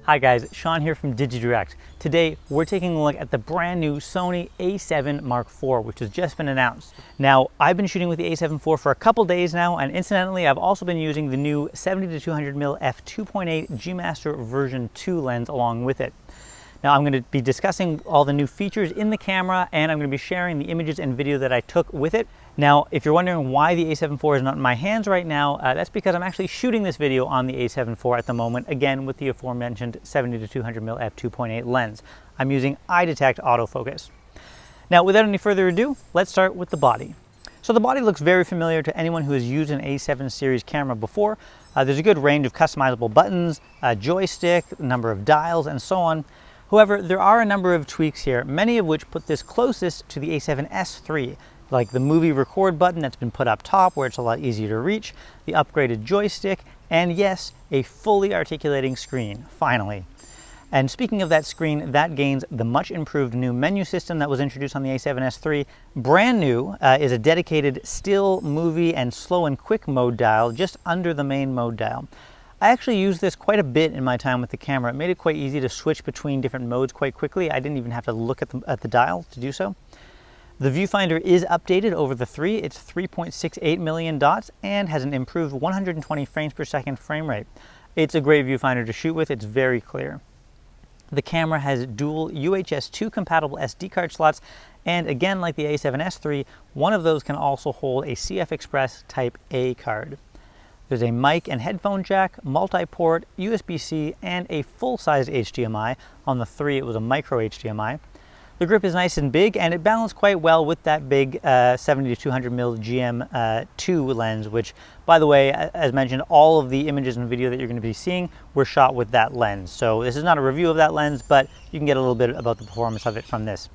Hi guys, Sean here from digiDirect. Today we're taking a look at the brand new Sony A7 IV, which has just been announced. Now, I've been shooting with the A7 IV for a couple days now, and incidentally, I've also been using the new 70-200mm f2.8 G Master version 2 lens along with it. Now, I'm going to be discussing all the new features in the camera, and I'm going to be sharing the images and video that I took with it. Now, if you're wondering why the A7 IV is not in my hands right now, that's because I'm actually shooting this video on the A7 IV at the moment, again with the aforementioned 70-200mm f2.8 lens. I'm using iDetect autofocus. Now, without any further ado, let's start with the body. So the body looks very familiar to anyone who has used an A7 series camera before. There's a good range of customizable buttons, a joystick, a number of dials, and so on. However, there are a number of tweaks here, many of which put this closest to the A7S III, like the movie record button that's been put up top where it's a lot easier to reach, the upgraded joystick, and yes, a fully articulating screen, finally. And speaking of that screen, that gains the much improved new menu system that was introduced on the A7S III. Brand new is a dedicated still, movie, and slow and quick mode dial just under the main mode dial. I actually used this quite a bit in my time with the camera. It made it quite easy to switch between different modes quite quickly. I didn't even have to look at the dial to do so. The viewfinder is updated over the 3. It's 3.68 million dots and has an improved 120 frames per second frame rate. It's a great viewfinder to shoot with. It's very clear. The camera has dual UHS-II compatible SD card slots, and again, like the A7S III, one of those can also hold a CF Express Type A card. There's a mic and headphone jack, multi-port, USB-C, and a full-size HDMI. On the 3, it was a micro HDMI. The grip is nice and big, and it balanced quite well with that big 70-200mm GM2 lens, which, by the way, as mentioned, all of the images and video that you're going to be seeing were shot with that lens. So this is not a review of that lens, but you can get a little bit about the performance of it from this.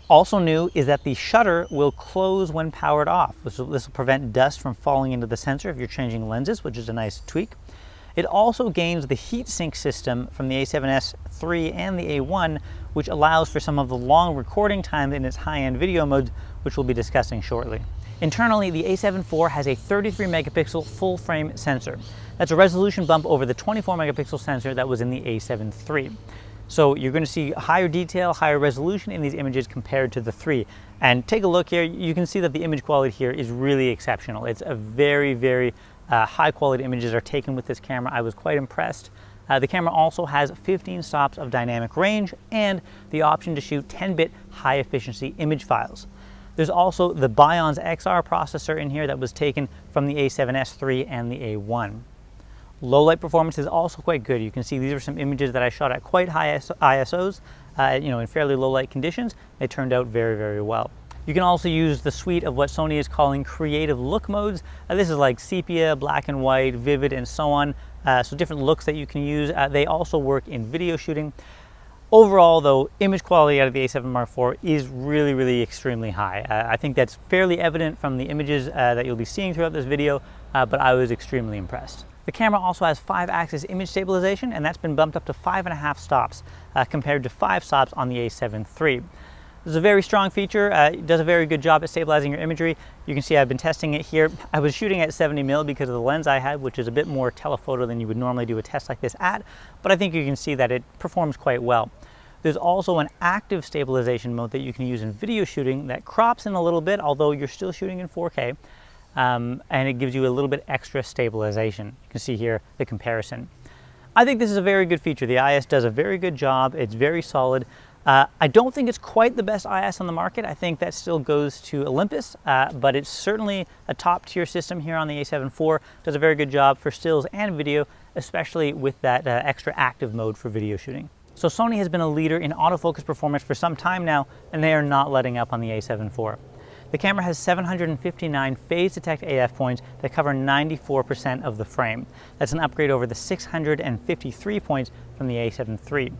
Also new is that the shutter will close when powered off. This will prevent dust from falling into the sensor if you're changing lenses, which is a nice tweak. It also gains the heat sink system from the A7S III and the A1, which allows for some of the long recording time in its high-end video modes, which we'll be discussing shortly. Internally, the A7 IV has a 33 megapixel full-frame sensor. That's a resolution bump over the 24 megapixel sensor that was in the A7 III. So you're going to see higher detail, higher resolution in these images compared to the 3. And take a look here, you can see that the image quality here is really exceptional. It's a very, very high quality images are taken with this camera. I was quite impressed. The camera also has 15 stops of dynamic range and the option to shoot 10-bit high efficiency image files. There's also the Bionz XR processor in here that was taken from the A7S III and the A1. Low light performance is also quite good. You can see these are some images that I shot at quite high ISOs, in fairly low light conditions. They turned out very, very well. You can also use the suite of what Sony is calling creative look modes. This is like sepia, black and white, vivid, and so on. So different looks that you can use. They also work in video shooting. Overall, though, image quality out of the A7 IV is really, really extremely high. I think that's fairly evident from the images that you'll be seeing throughout this video, but I was extremely impressed. The camera also has 5-axis image stabilization, and that's been bumped up to 5.5 stops compared to 5 stops on the A7 III. This is a very strong feature. It does a very good job at stabilizing your imagery. You can see I've been testing it here. I was shooting at 70mm because of the lens I had, which is a bit more telephoto than you would normally do a test like this at, but I think you can see that it performs quite well. There's also an active stabilization mode that you can use in video shooting that crops in a little bit, although you're still shooting in 4K, and it gives you a little bit extra stabilization. You can see here the comparison. I think this is a very good feature. The IS does a very good job. It's very solid. I don't think it's quite the best IS on the market. I think that still goes to Olympus, but it's certainly a top tier system here on the A7 IV. Does a very good job for stills and video, especially with that extra active mode for video shooting. So Sony has been a leader in autofocus performance for some time now, and they are not letting up on the A7 IV. The camera has 759 phase detect AF points that cover 94% of the frame. That's an upgrade over the 653 points from the A7 III.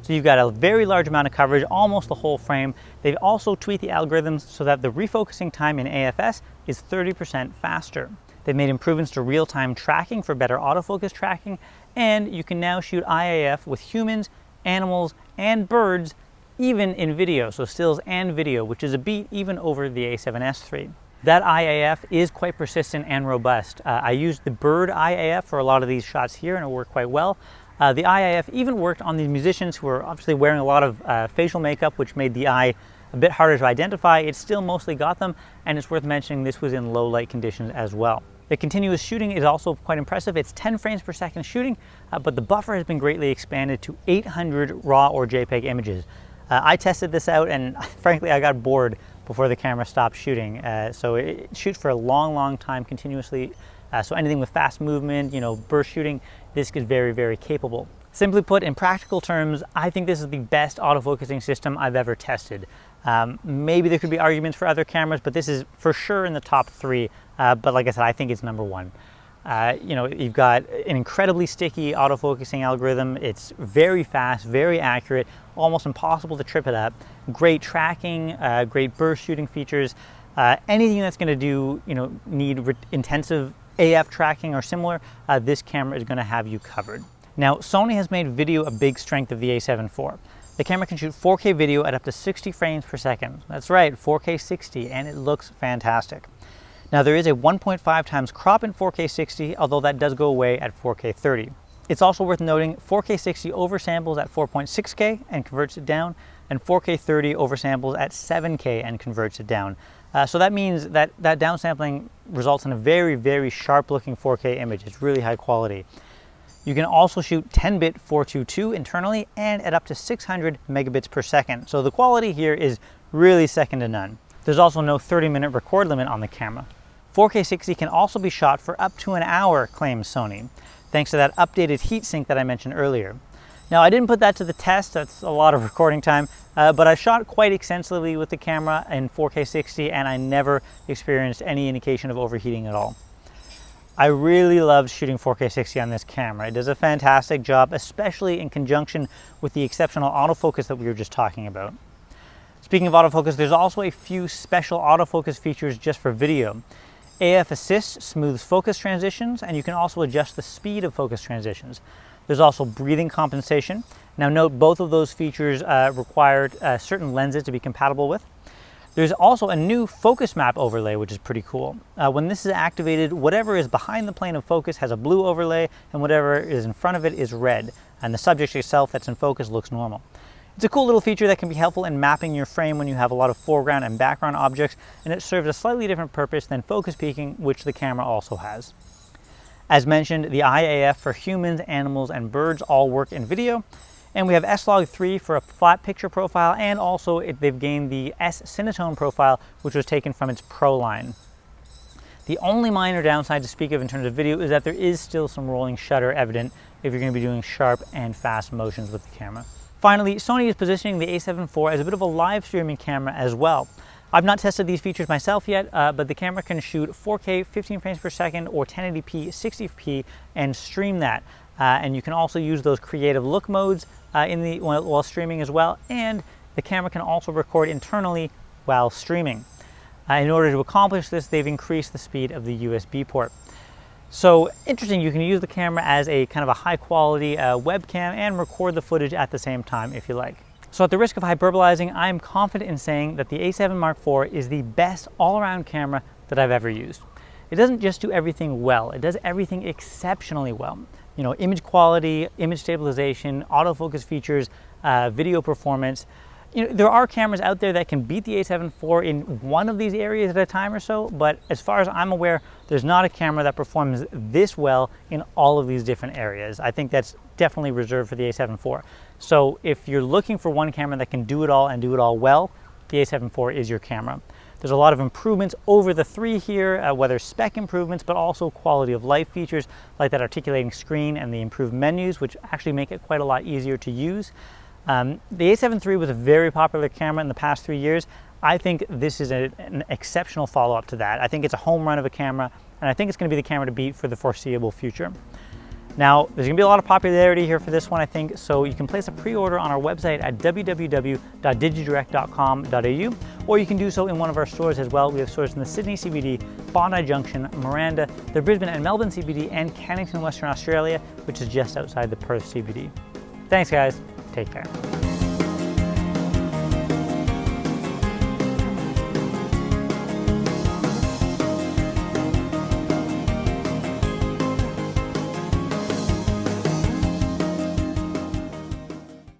So you've got a very large amount of coverage, almost the whole frame. They've also tweaked the algorithms so that the refocusing time in AFS is 30% faster. They've made improvements to real-time tracking for better autofocus tracking, and you can now shoot IAF with humans, animals, and birds, even in video, so stills and video, which is a beat even over the A7S III. That IAF is quite persistent and robust. I used the bird IAF for a lot of these shots here and it worked quite well. The eye AF even worked on these musicians who were obviously wearing a lot of facial makeup, which made the eye a bit harder to identify. It still mostly got them, and it's worth mentioning this was in low light conditions as well. The continuous shooting is also quite impressive. It's 10 frames per second shooting, but the buffer has been greatly expanded to 800 RAW or JPEG images. I tested this out, and frankly, I got bored before the camera stopped shooting. So it shoots for a long time continuously. So anything with fast movement, burst shooting, this is very, very capable. Simply put, in practical terms, I think this is the best autofocusing system I've ever tested. Maybe there could be arguments for other cameras, but this is for sure in the top 3. But like I said, I think it's number 1. You've got an incredibly sticky autofocusing algorithm. It's very fast, very accurate, almost impossible to trip it up. Great tracking, great burst shooting features. Anything that's going to do, need intensive AF tracking or similar, this camera is going to have you covered. Now, Sony has made video a big strength of the A7 IV. The camera can shoot 4K video at up to 60 frames per second. That's right, 4K 60, and it looks fantastic. Now, there is a 1.5 times crop in 4K 60, although that does go away at 4K 30. It's also worth noting 4K 60 oversamples at 4.6K and converts it down, and 4K 30 oversamples at 7K and converts it down. So that means that downsampling results in a very, very sharp looking 4K image. It's really high quality. You can also shoot 10-bit 422 internally and at up to 600 megabits per second. So the quality here is really second to none. There's also no 30-minute record limit on the camera. 4K 60 can also be shot for up to an hour, claims Sony, thanks to that updated heatsink that I mentioned earlier. Now, I didn't put that to the test, that's a lot of recording time, but I shot quite extensively with the camera in 4K 60 and I never experienced any indication of overheating at all. I really love shooting 4K 60 on this camera. It does a fantastic job, especially in conjunction with the exceptional autofocus that we were just talking about. Speaking of autofocus, there's also a few special autofocus features just for video. AF Assist smooths focus transitions, and you can also adjust the speed of focus transitions. There's also breathing compensation. Now note, both of those features required certain lenses to be compatible with. There's also a new focus map overlay, which is pretty cool. When this is activated, whatever is behind the plane of focus has a blue overlay, and whatever is in front of it is red, and the subject itself that's in focus looks normal. It's a cool little feature that can be helpful in mapping your frame when you have a lot of foreground and background objects, and it serves a slightly different purpose than focus peaking, which the camera also has. As mentioned, the eye AF for humans, animals, and birds all work in video. And we have S-Log3 for a flat picture profile, and also they've gained the S-Cinetone profile, which was taken from its Pro line. The only minor downside to speak of in terms of video is that there is still some rolling shutter evident if you're going to be doing sharp and fast motions with the camera. Finally, Sony is positioning the A7 IV as a bit of a live streaming camera as well. I've not tested these features myself yet, but the camera can shoot 4K 15 frames per second or 1080p 60p and stream that. And you can also use those creative look modes while streaming as well, and the camera can also record internally while streaming. In order to accomplish this, they've increased the speed of the USB port. So interesting, you can use the camera as a kind of a high quality webcam and record the footage at the same time if you like. So at the risk of hyperbolizing, I am confident in saying that the A7 Mark IV is the best all-around camera that I've ever used. It doesn't just do everything well, it does everything exceptionally well. Image quality, image stabilization, autofocus features, video performance. There are cameras out there that can beat the A7 IV in one of these areas at a time or so, but as far as I'm aware, there's not a camera that performs this well in all of these different areas. I think that's definitely reserved for the A7 IV. So if you're looking for one camera that can do it all and do it all well, the A7 IV is your camera. There's a lot of improvements over the 3 here, whether spec improvements, but also quality of life features like that articulating screen and the improved menus, which actually make it quite a lot easier to use. The A7 III was a very popular camera in the past 3 years. I think this is an exceptional follow-up to that. I think it's a home run of a camera, and I think it's going to be the camera to beat for the foreseeable future. Now, there's going to be a lot of popularity here for this one, I think, so you can place a pre-order on our website at www.digidirect.com.au, or you can do so in one of our stores as well. We have stores in the Sydney CBD, Bondi Junction, Miranda, the Brisbane and Melbourne CBD, and Cannington, Western Australia, which is just outside the Perth CBD. Thanks, guys. Take care.